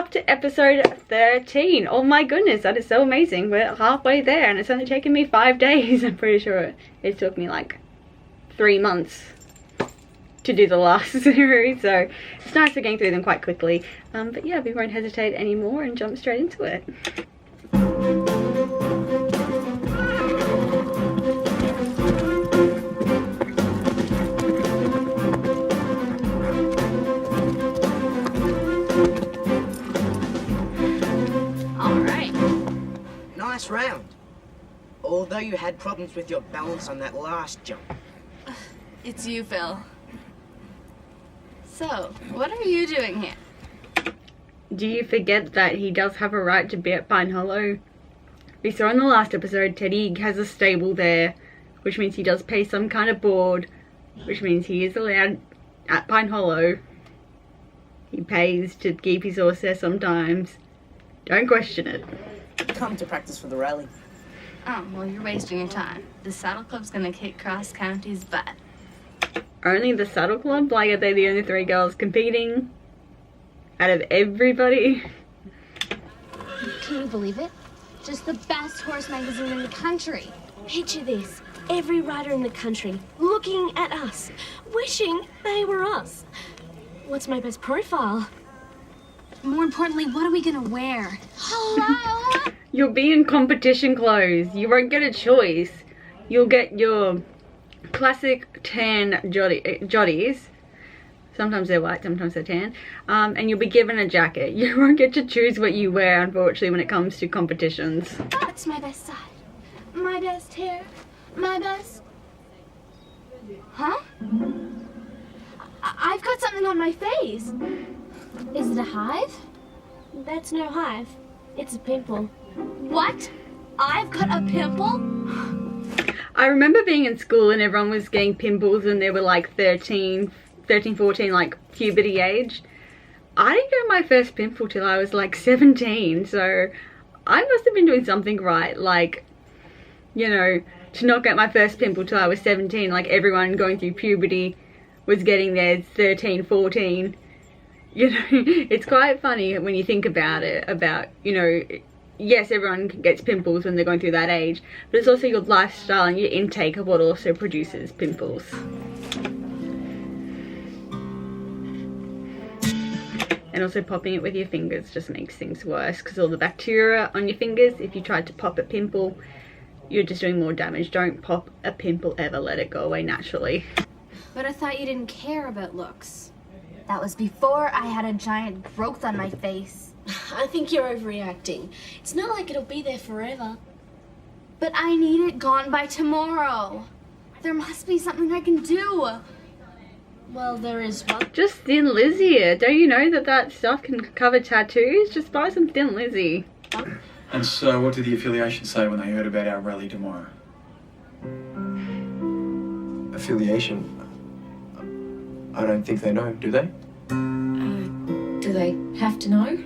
up to episode 13. Oh my goodness, that is so amazing. We're halfway there and it's only taken me 5 days. I'm pretty sure it took me like 3 months to do the last series, so it's nice to getting through them quite quickly. But yeah, we won't hesitate anymore and jump straight into it. Nice round. Although you had problems with your balance on that last jump. It's you, Phil. So, what are you doing here? Do you forget that he does have a right to be at Pine Hollow? We saw in the last episode Teddy has a stable there, which means he does pay some kind of board, which means he is allowed at Pine Hollow. He pays to keep his horse there sometimes. Don't question it. Come to practice for the rally. Oh, well, you're wasting your time. The Saddle Club's gonna kick Cross County's butt. Only the Saddle Club? Like, are they the only 3 girls competing? Out of everybody? Can you believe it? Just the best horse magazine in the country. Picture this. Every rider in the country looking at us, wishing they were us. What's my best profile? More importantly, what are we gonna wear? Hello? You'll be in competition clothes. You won't get a choice. You'll get your classic tan joddies. Sometimes they're white, sometimes they're tan. And you'll be given a jacket. You won't get to choose what you wear, unfortunately, when it comes to competitions. That's my best side. My best hair. My best... Huh? I've got something on my face. Is it a hive? That's no hive. It's a pimple. What? I've got a pimple? I remember being in school and everyone was getting pimples when they were like 13, 14, like puberty age. I didn't get my first pimple till I was like 17, so I must have been doing something right. Like, you know, to not get my first pimple till I was 17, like everyone going through puberty was getting theirs 13, 14. You know, it's quite funny when you think about it, about, you know, yes, everyone gets pimples when they're going through that age, but it's also your lifestyle and your intake of what also produces pimples. And also popping it with your fingers just makes things worse, because all the bacteria on your fingers, if you tried to pop a pimple, you're just doing more damage. Don't pop a pimple ever, let it go away naturally. But I thought you didn't care about looks. That was before I had a giant growth on my face. I think you're overreacting. It's not like it'll be there forever. But I need it gone by tomorrow. There must be something I can do. Well, there is one. Just Thin Lizzy. Don't you know that that stuff can cover tattoos? Just buy some Thin Lizzy. And so what did the affiliation say when they heard about our rally tomorrow? Affiliation? I don't think they know, do they? Do they have to know?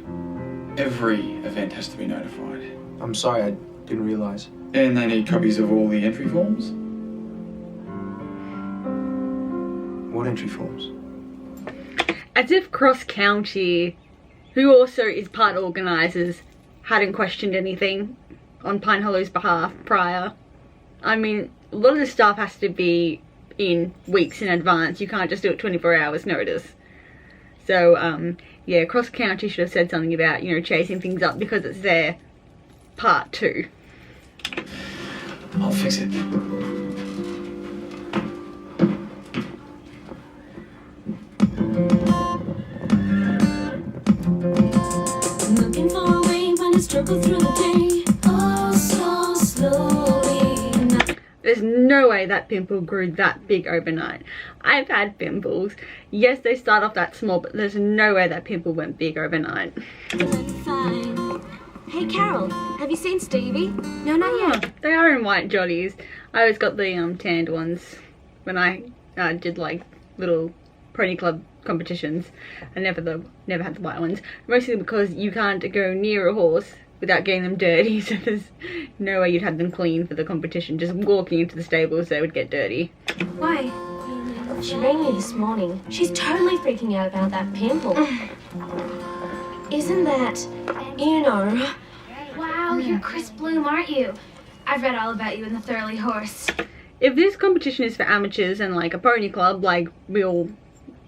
Every event has to be notified. I'm sorry, I didn't realise. And they need copies of all the entry forms? What entry forms? As if Cross County, who also is part organisers, hadn't questioned anything on Pine Hollow's behalf prior. I mean, a lot of the stuff has to be in weeks in advance. You can't just do it 24 hours notice. So, yeah, Cross County should have said something about, you know, chasing things up because it's their part too. I'll fix it. Looking for a way when I struggle through the day. Oh, so slowly. There's no way that pimple grew that big overnight. I've had pimples. Yes, they start off that small, but there's no way that pimple went big overnight. Hey, Carol, have you seen Stevie? No, not yet. They are in white joddies. I always got the tanned ones when I did like little pony club competitions. I never had the white ones. Mostly because you can't go near a horse without getting them dirty, so there's no way you'd have them clean for the competition. Just walking into the stables, they would get dirty. Why? She rang me this morning. She's totally freaking out about that pimple. Isn't that, you know... Wow, you're Chris Bloom, aren't you? I've read all about you in the Thoroughly Horse. If this competition is for amateurs and like a pony club, like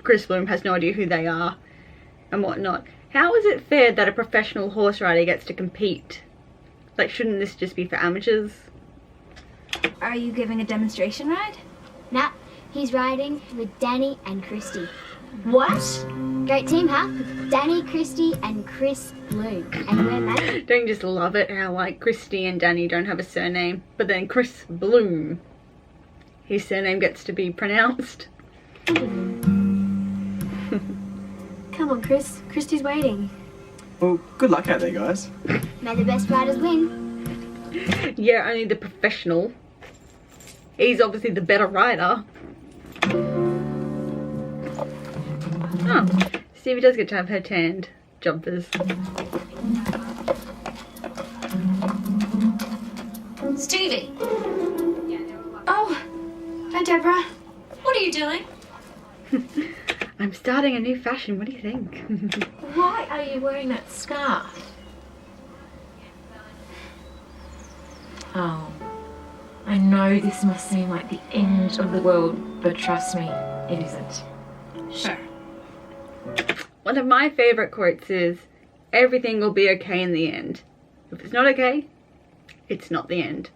Chris Bloom has no idea who they are and whatnot, how is it fair that a professional horse rider gets to compete? Like, shouldn't this just be for amateurs? Are you giving a demonstration ride? Nah, he's riding with Danny and Christy. What? Great team, huh? Danny, Christy, and Chris Bloom. And we're married. Don't you just love it how like Christy and Danny don't have a surname, but then Chris Bloom, his surname gets to be pronounced? Come on, Chris. Christy's waiting. Well, good luck out there, guys. May the best riders win. Yeah, only the professional. He's obviously the better rider. Oh, Stevie does get to have her tanned jumpers. Stevie! Oh, hi, Deborah. What are you doing? I'm starting a new fashion, what do you think? Why are you wearing that scarf? Oh, I know this must seem like the end of the world, but trust me, it isn't. Sure. One of my favourite quotes is, everything will be okay in the end. If it's not okay, it's not the end.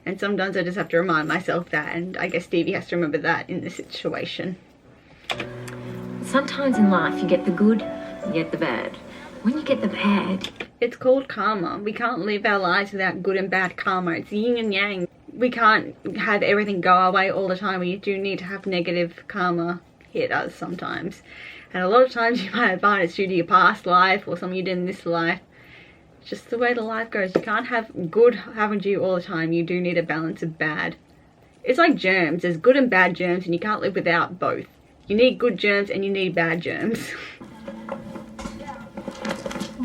And sometimes I just have to remind myself that, and I guess Stevie has to remember that in this situation. Sometimes in life you get the good, you get the bad. When you get the bad, It's called karma. We can't live our lives without good and bad karma. It's yin and yang. We can't have everything go our way all the time. We do need to have negative karma hit us sometimes. And a lot of times you might find it's due to your past life or something you did in this life. It's just the way the life goes. You can't have good happen to you all the time. You do need a balance of bad. It's like germs. There's good and bad germs and you can't live without both. You need good germs and you need bad germs.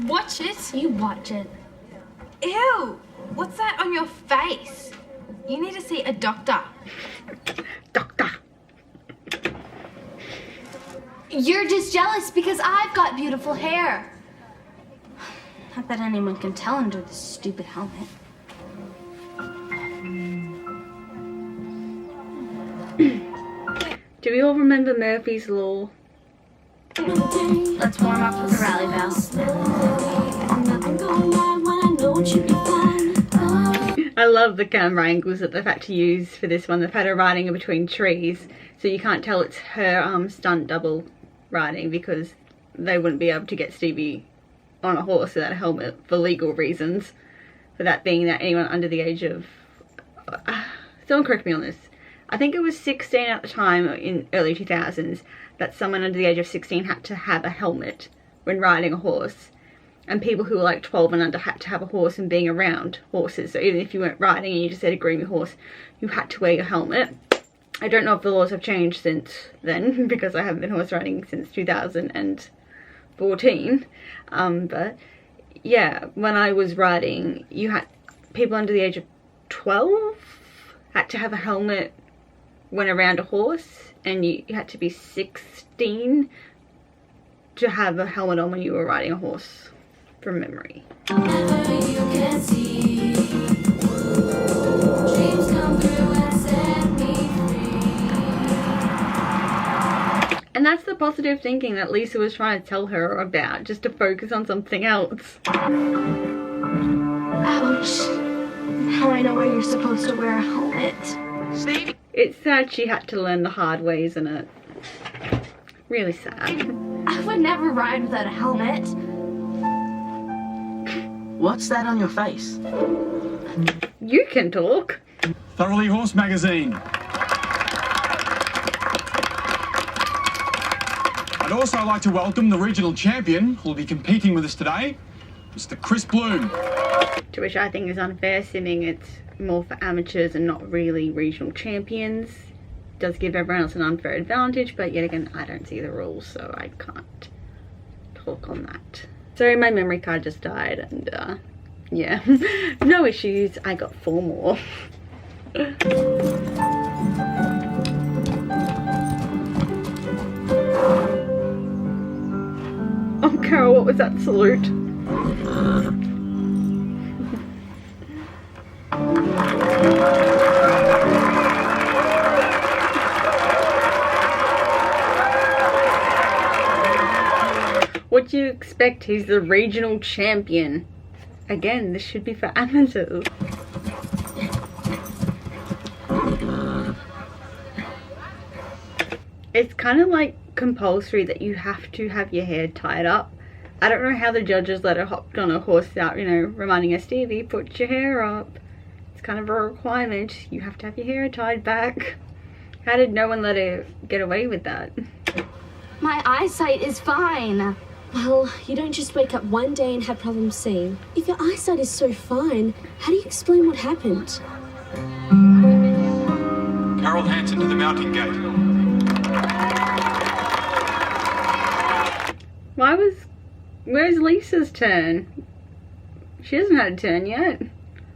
Watch it. You watch it. ew! What's that on your face? You need to see a doctor. Doctor. You're just jealous because I've got beautiful hair. Not that anyone can tell under this stupid helmet. Do we all remember Murphy's Law? Let's warm up with a rally bell. I love the camera angles that they've had to use for this one. They've had her riding in between trees, so you can't tell it's her stunt double riding because they wouldn't be able to get Stevie on a horse without a helmet for legal reasons. For that being that anyone under the age of... someone correct me on this. I think it was 16 at the time in early 2000s that someone under the age of 16 had to have a helmet when riding a horse. And people who were like 12 and under had to have a horse and being around horses. So even if you weren't riding and you just had a groom your horse, you had to wear your helmet. I don't know if the laws have changed since then because I haven't been horse riding since 2014. But yeah, when I was riding, you had people under the age of 12 had to have a helmet when around a horse, and you had to be 16 to have a helmet on when you were riding a horse, from memory. And that's the positive thinking that Lisa was trying to tell her about, just to focus on something else. Ouch. Now I know why you're supposed to wear a helmet. It's sad she had to learn the hard way, isn't it? Really sad. I would never ride without a helmet. What's that on your face? You can talk. Thoroughly Horse Magazine. I'd also like to welcome the regional champion who'll be competing with us today, Mr. Chris Bloom. To which I think is unfair, seeming it's more for amateurs and not really regional champions. Does give everyone else an unfair advantage, but yet again, I don't see the rules, so I can't talk on that. Sorry, my memory card just died, and yeah, no issues. I got 4 more. Oh, Carol, what was that salute? What do you expect? He's the regional champion. Again, this should be for amateurs. It's kind of like compulsory that you have to have your hair tied up. I don't know how the judges let her hop on a horse out, you know, reminding her, Stevie, put your hair up. It's kind of a requirement. You have to have your hair tied back. How did no one let her get away with that? My eyesight is fine. Well, you don't just wake up one day and have problems seeing. If your eyesight is so fine, how do you explain what happened? Carol Hansen to the mounting gate. Where's Lisa's turn? She hasn't had a turn yet.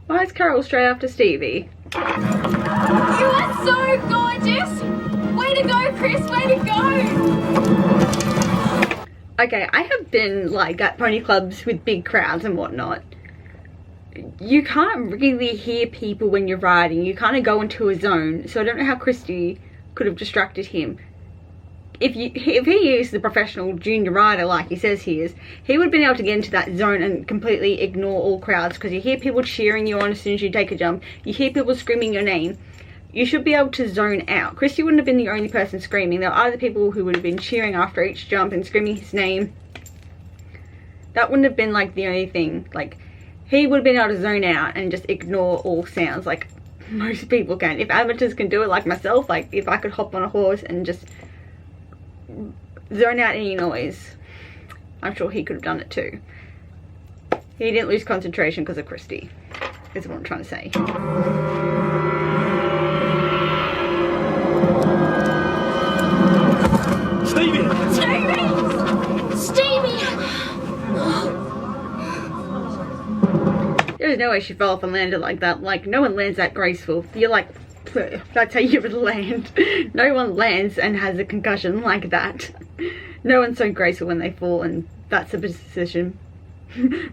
Why is Carol straight after Stevie? You are so gorgeous! Way to go, Chris, way to go! Okay, I have been like at pony clubs with big crowds and whatnot. You can't really hear people when you're riding. You kind of go into a zone. So I don't know how Christy could have distracted him. If he is the professional junior rider like he says he is, he would have been able to get into that zone and completely ignore all crowds, because you hear people cheering you on as soon as you take a jump. You hear people screaming your name. You should be able to zone out. Christy wouldn't have been the only person screaming. There are other people who would have been cheering after each jump and screaming his name. That wouldn't have been like the only thing. Like, he would have been able to zone out and just ignore all sounds like most people can. If amateurs can do it like myself, like if I could hop on a horse and just zone out any noise, I'm sure he could have done it too. He didn't lose concentration because of Christy, is what I'm trying to say. Stevie! There's no way she fell off and landed like that. Like, no one lands that graceful. You're like, that's how you would land. No one lands and has a concussion like that. No one's so graceful when they fall, and that's the position.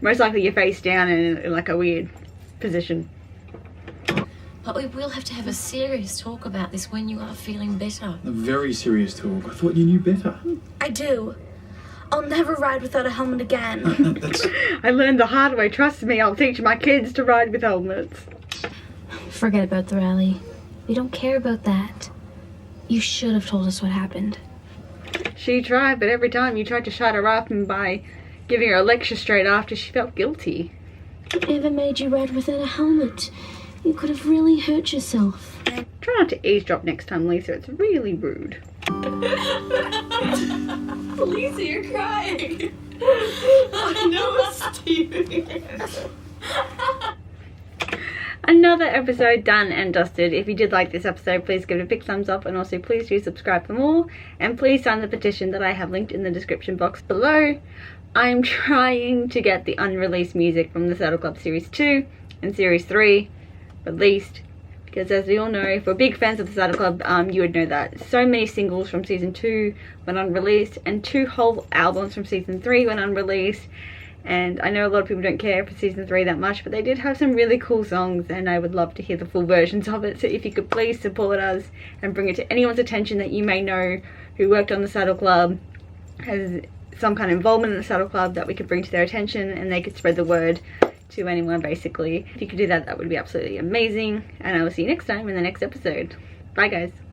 Most likely you're face down and in like a weird position. But we will have to have a serious talk about this when you are feeling better. A very serious talk. I thought you knew better. I do. I'll never ride without a helmet again. I learned the hard way. Trust me, I'll teach my kids to ride with helmets. Forget about the rally. We don't care about that. You should have told us what happened. She tried, but every time you tried to shut her up, and by giving her a lecture straight after, she felt guilty. Whatever made you ride without a helmet? You could have really hurt yourself. Try not to eavesdrop next time, Lisa. It's really rude. Lisa, you're crying. I know, Stevie. Another episode done and dusted. If you did like this episode, please give it a big thumbs up, and also please do subscribe for more, and please sign the petition that I have linked in the description box below. I'm trying to get the unreleased music from the Saddle Club Series 2 and Series 3 released, because as we all know, if we're big fans of the Saddle Club, you would know that so many singles from Season 2 went unreleased, and 2 whole albums from Season 3 went unreleased. And I know a lot of people don't care for Season 3 that much, but they did have some really cool songs, and I would love to hear the full versions of it. So if you could please support us and bring it to anyone's attention that you may know who worked on the Saddle Club, has some kind of involvement in the Saddle Club, that we could bring to their attention and they could spread the word to anyone, basically. If you could do that, that would be absolutely amazing. And I will see you next time in the next episode. Bye, guys.